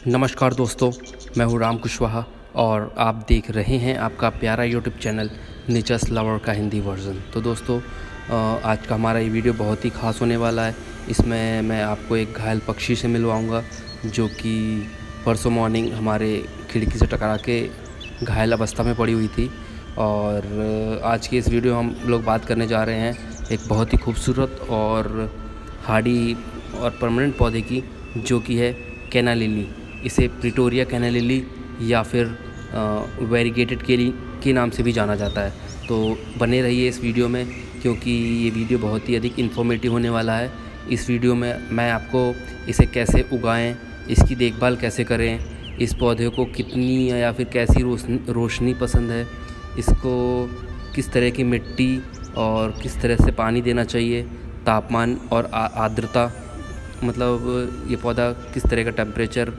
नमस्कार दोस्तों, मैं हूँ राम कुशवाहा और आप देख रहे हैं आपका प्यारा यूट्यूब चैनल नेचर्स लवर का हिंदी वर्ज़न। तो दोस्तों, आज का हमारा ये वीडियो बहुत ही ख़ास होने वाला है। इसमें मैं आपको एक घायल पक्षी से मिलवाऊंगा जो कि परसों मॉर्निंग हमारे खिड़की से टकरा के घायल अवस्था में पड़ी हुई थी। और आज के इस वीडियो हम लोग बात करने जा रहे हैं एक बहुत ही खूबसूरत और हार्डी और परमानेंट पौधे की, जो कि है कैना लिली। इसे प्रिटोरिया कैना लिली या फिर वेरीगेटेड केली के नाम से भी जाना जाता है। तो बने रहिए इस वीडियो में, क्योंकि ये वीडियो बहुत ही अधिक इन्फॉर्मेटिव होने वाला है। इस वीडियो में मैं आपको इसे कैसे उगाएं, इसकी देखभाल कैसे करें, इस पौधे को कितनी या फिर कैसी रोशनी पसंद है, इसको किस तरह की मिट्टी और किस तरह से पानी देना चाहिए, तापमान और आर्द्रता, मतलब ये पौधा किस तरह का टेम्परेचर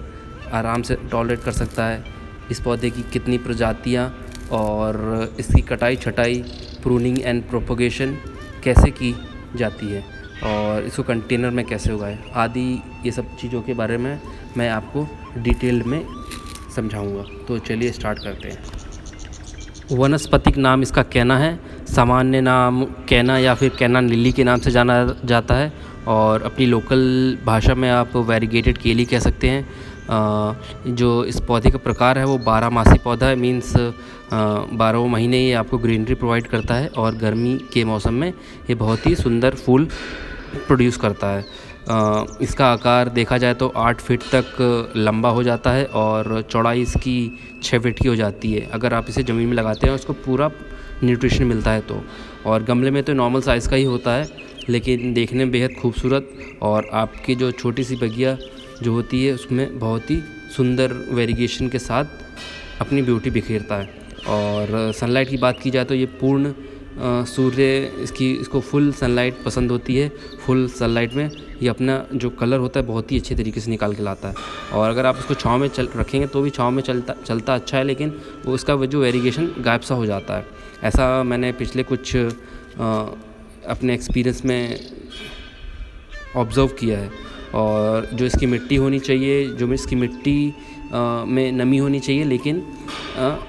आराम से टॉलरेट कर सकता है, इस पौधे की कितनी प्रजातियाँ और इसकी कटाई छटाई, प्रूनिंग एंड प्रोपगेशन कैसे की जाती है और इसको कंटेनर में कैसे उगाएं आदि, ये सब चीज़ों के बारे में मैं आपको डिटेल में समझाऊंगा। तो चलिए स्टार्ट करते हैं। वनस्पतिक नाम इसका कैना है। सामान्य नाम कैना या फिर कैना लिली के नाम से जाना जाता है और अपनी लोकल भाषा में आप वेरीगेटेड केली कह सकते हैं। जो इस पौधे का प्रकार है वो 12 मासी पौधा है, मीन्स 12 महीने ये आपको ग्रीनरी प्रोवाइड करता है और गर्मी के मौसम में ये बहुत ही सुंदर फूल प्रोड्यूस करता है। इसका आकार देखा जाए तो 8 फीट तक लंबा हो जाता है और चौड़ाई इसकी 6 फीट की हो जाती है अगर आप इसे ज़मीन में लगाते हैं और उसको पूरा न्यूट्रिशन मिलता है तो। और गमले में तो नॉर्मल साइज़ का ही होता है, लेकिन देखने में बेहद खूबसूरत और आपकी जो छोटी सी बगिया जो होती है उसमें बहुत ही सुंदर वेरिगेशन के साथ अपनी ब्यूटी बिखेरता है। और सनलाइट की बात की जाए तो ये पूर्ण सूर्य इसको फुल सनलाइट पसंद होती है। फुल सनलाइट में ये अपना जो कलर होता है बहुत ही अच्छे तरीके से निकाल के लाता है। और अगर आप उसको छाँव में रखेंगे तो भी छाँव में चलता अच्छा है, लेकिन वो उसका जो वेरिगेशन गायब सा हो जाता है। ऐसा मैंने पिछले कुछ अपने एक्सपीरियंस में ऑब्ज़र्व किया है। और जो इसकी मिट्टी होनी चाहिए, जो इसकी मिट्टी में नमी होनी चाहिए, लेकिन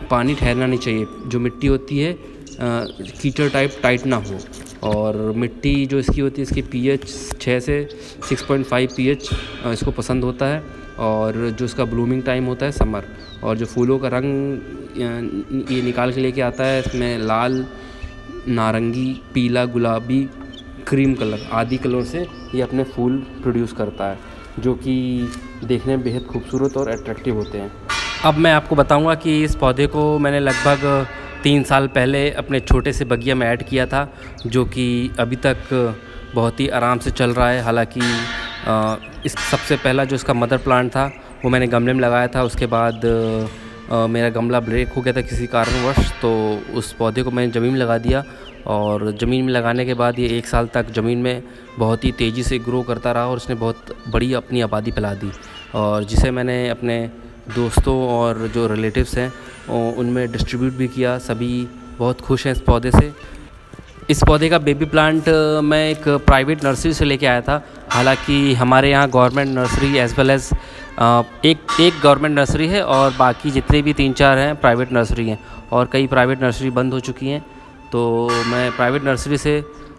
पानी ठहरना नहीं चाहिए। जो मिट्टी होती है कीचड़ टाइट ना हो। और मिट्टी जो इसकी होती है, इसकी पीएच 6 से 6.5 पीएच इसको पसंद होता है। और जो इसका ब्लूमिंग टाइम होता है समर, और जो फूलों का रंग ये निकाल के लेके आता है, इसमें लाल, नारंगी, पीला, गुलाबी, क्रीम कलर आदि कलर से ये अपने फूल प्रोड्यूस करता है, जो कि देखने में बेहद खूबसूरत और अट्रैक्टिव होते हैं। अब मैं आपको बताऊंगा कि इस पौधे को मैंने लगभग 3 साल पहले अपने छोटे से बगिया में ऐड किया था, जो कि अभी तक बहुत ही आराम से चल रहा है। हालांकि इस सबसे पहला जो इसका मदर प्लांट था वो मैंने गमले में लगाया था। उसके बाद मेरा गमला ब्रेक हो गया था किसी कारणवश, तो उस पौधे को मैंने ज़मीन में लगा दिया। और ज़मीन में लगाने के बाद ये 1 साल तक ज़मीन में बहुत ही तेज़ी से ग्रो करता रहा और उसने बहुत बड़ी अपनी आबादी फैला दी, और जिसे मैंने अपने दोस्तों और जो रिलेटिव्स हैं उनमें डिस्ट्रीब्यूट भी किया। सभी बहुत खुश हैं इस पौधे से। इस पौधे का बेबी प्लांट मैं एक प्राइवेट नर्सरी से लेके आया था। हालांकि हमारे यहाँ government nursery as well as एक गवर्नमेंट नर्सरी है और बाकी जितने भी 3-4 हैं प्राइवेट नर्सरी हैं, और कई प्राइवेट नर्सरी बंद हो चुकी हैं। तो मैं प्राइवेट नर्सरी से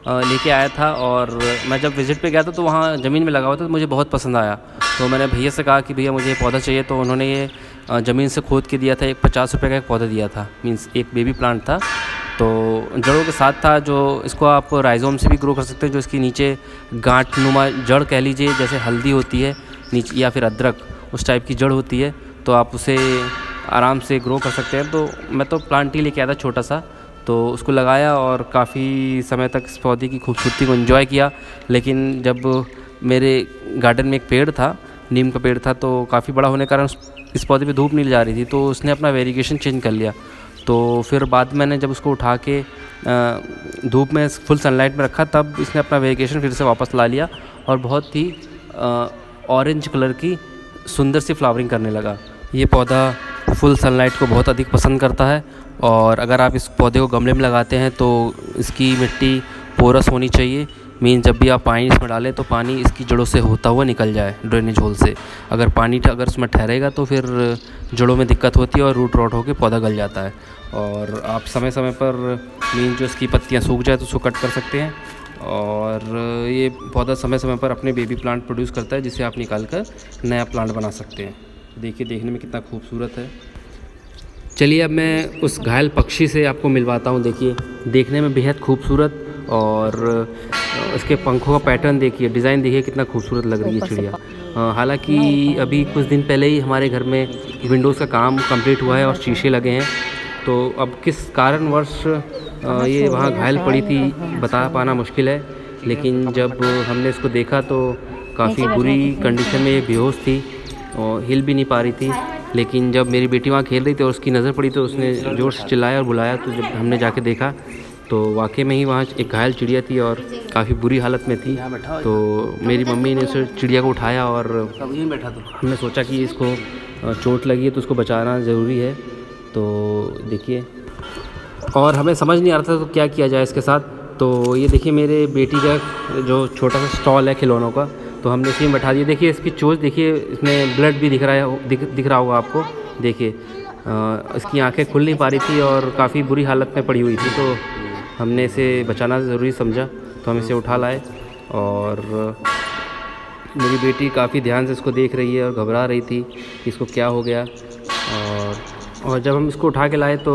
लेके आया था, और मैं जब विज़िट पे गया था तो वहाँ ज़मीन में लगा हुआ था, तो मुझे बहुत पसंद आया। तो मैंने भैया से कहा कि भैया मुझे ये पौधा चाहिए, तो उन्होंने ये ज़मीन से खोद के दिया था। एक 50 रुपये का एक पौधा दिया था, मीन्स एक बेबी प्लांट था। तो जड़ों के साथ था, जो इसको आप राइजोम से भी ग्रो कर सकते हैं। जो इसकी नीचे गांठ नुमा जड़ कह लीजिए, जैसे हल्दी होती है नीचे या फिर अदरक, उस टाइप की जड़ होती है, तो आप उसे आराम से ग्रो कर सकते हैं। तो मैं तो प्लांट ही लेके आया था छोटा सा, तो उसको लगाया और काफ़ी समय तक इस पौधे की खूबसूरती को एंजॉय किया। लेकिन जब मेरे गार्डन में एक पेड़ था, नीम का पेड़ था, तो काफ़ी बड़ा होने के कारण इस पौधे पे धूप नहीं जा रही थी, तो उसने अपना वेरिगेशन चेंज कर लिया। तो फिर बाद में मैंने जब उसको उठा के धूप में फुल सनलाइट में रखा, तब इसने अपना वेरिगेशन फिर से वापस ला लिया और बहुत ही ऑरेंज कलर की सुंदर सी फ्लावरिंग करने लगा। ये पौधा फुल सनलाइट को बहुत अधिक पसंद करता है, और अगर आप इस पौधे को गमले में लगाते हैं तो इसकी मिट्टी पोरस होनी चाहिए। मीन जब भी आप पानी इसमें डालें तो पानी इसकी जड़ों से होता हुआ निकल जाए ड्रेनेज होल से। अगर उसमें ठहरेगा तो फिर जड़ों में दिक्कत होती है और रूट रॉट होकर पौधा गल जाता है। और आप समय समय पर मीन जो इसकी पत्तियाँ सूख जाए तो उसको कट कर सकते हैं। और ये पौधा समय समय पर अपने बेबी प्लांट प्रोड्यूस करता है, जिसे आप निकाल कर नया प्लांट बना सकते हैं। देखिए देखने में कितना खूबसूरत है। चलिए अब मैं उस घायल पक्षी से आपको मिलवाता हूँ। देखिए देखने में बेहद खूबसूरत, और इसके पंखों का पैटर्न देखिए, डिज़ाइन देखिए कितना खूबसूरत लग रही है चिड़िया। हालांकि अभी कुछ दिन पहले ही हमारे घर में विंडोज़ का काम कंप्लीट हुआ है और शीशे लगे हैं। तो अब किस कारणवश ये वहाँ घायल पड़ी थी बता पाना मुश्किल है, लेकिन जब हमने इसको देखा तो काफ़ी बुरी कंडीशन में ये बेहोश थी और हिल भी नहीं पा रही थी। लेकिन जब मेरी बेटी वहाँ खेल रही थी और उसकी नज़र पड़ी तो उसने ज़ोर से चिल्लाया और बुलाया। तो जब हमने जाके देखा तो वाकई में ही वहाँ एक घायल चिड़िया थी और काफ़ी बुरी हालत में थी। तो मेरी मम्मी ने उस चिड़िया को उठाया और हमने सोचा कि इसको चोट लगी है तो उसको बचाना ज़रूरी है। तो देखिए, और हमें समझ नहीं आ रहा था तो क्या किया जाए इसके साथ। तो ये देखिए मेरे बेटी का जो छोटा सा स्टॉल है खिलौनों का, तो हमने इसी में बैठा दिया। देखिए इसकी चोंच देखिए, इसमें ब्लड भी दिख रहा है, दिख रहा होगा आपको। देखिए इसकी आंखें खुल नहीं पा रही थी और काफ़ी बुरी हालत में पड़ी हुई थी। तो हमने इसे बचाना ज़रूरी समझा तो हम इसे उठा लाए। और मेरी बेटी काफ़ी ध्यान से इसको देख रही है और घबरा रही थी कि इसको क्या हो गया। और जब हम इसको उठा के लाए तो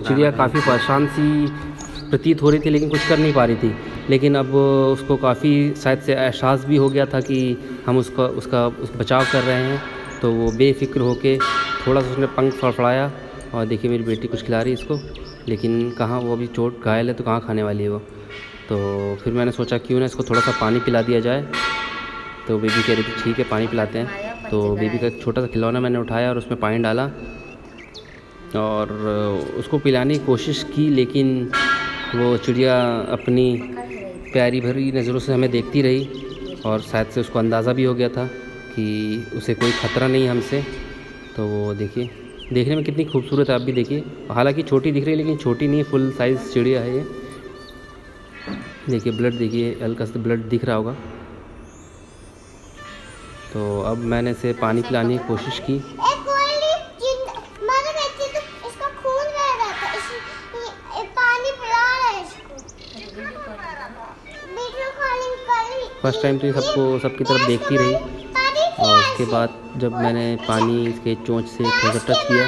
चिड़िया काफ़ी परेशान सी प्रतीत हो रही थी, लेकिन कुछ कर नहीं पा रही थी। लेकिन अब उसको काफ़ी शायद से एहसास भी हो गया था कि हम उसका बचाव कर रहे हैं। तो वो बेफिक्र होके थोड़ा सा उसने पंख फड़फड़ाया और देखिए मेरी बेटी कुछ खिला रही है इसको, लेकिन कहाँ, वो अभी चोट घायल है तो कहाँ खाने वाली है वो। तो फिर मैंने सोचा क्यों ना इसको थोड़ा सा पानी पिला दिया जाए। तो बेबी कह रही थी ठीक है पानी पिलाते हैं। तो बेबी का एक छोटा सा खिलौना मैंने उठाया और उसमें पानी डाला और उसको पिलाने की कोशिश की, लेकिन वो चिड़िया अपनी प्यारी भरी नज़रों से हमें देखती रही और शायद से उसको अंदाज़ा भी हो गया था कि उसे कोई ख़तरा नहीं है हमसे। तो वो देखिए देखने में कितनी खूबसूरत है, आप भी देखिए। हालांकि छोटी दिख रही है लेकिन छोटी नहीं है, फुल साइज़ चिड़िया है ये। देखिए ब्लड देखिए, हल्का सा ब्लड दिख रहा होगा। तो अब मैंने इसे पानी पिलाने की कोशिश की। फर्स्ट टाइम तो ये सबकी तरफ देखती रही और उसके बाद जब मैंने पानी इसके चोंच से थोड़ा सा टच किया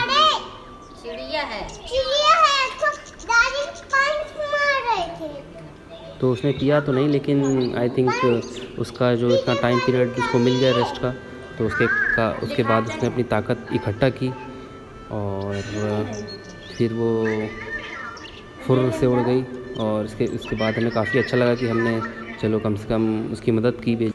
तो उसने पिया तो नहीं, लेकिन आई थिंक उसका जो इतना टाइम पीरियड उसको मिल गया रेस्ट का, तो उसके बाद उसने अपनी ताकत इकट्ठा की और फिर वो फुर्र से उड़ गई। और इसके बाद हमें काफ़ी अच्छा लगा कि हमने चलो कम से कम उसकी मदद की।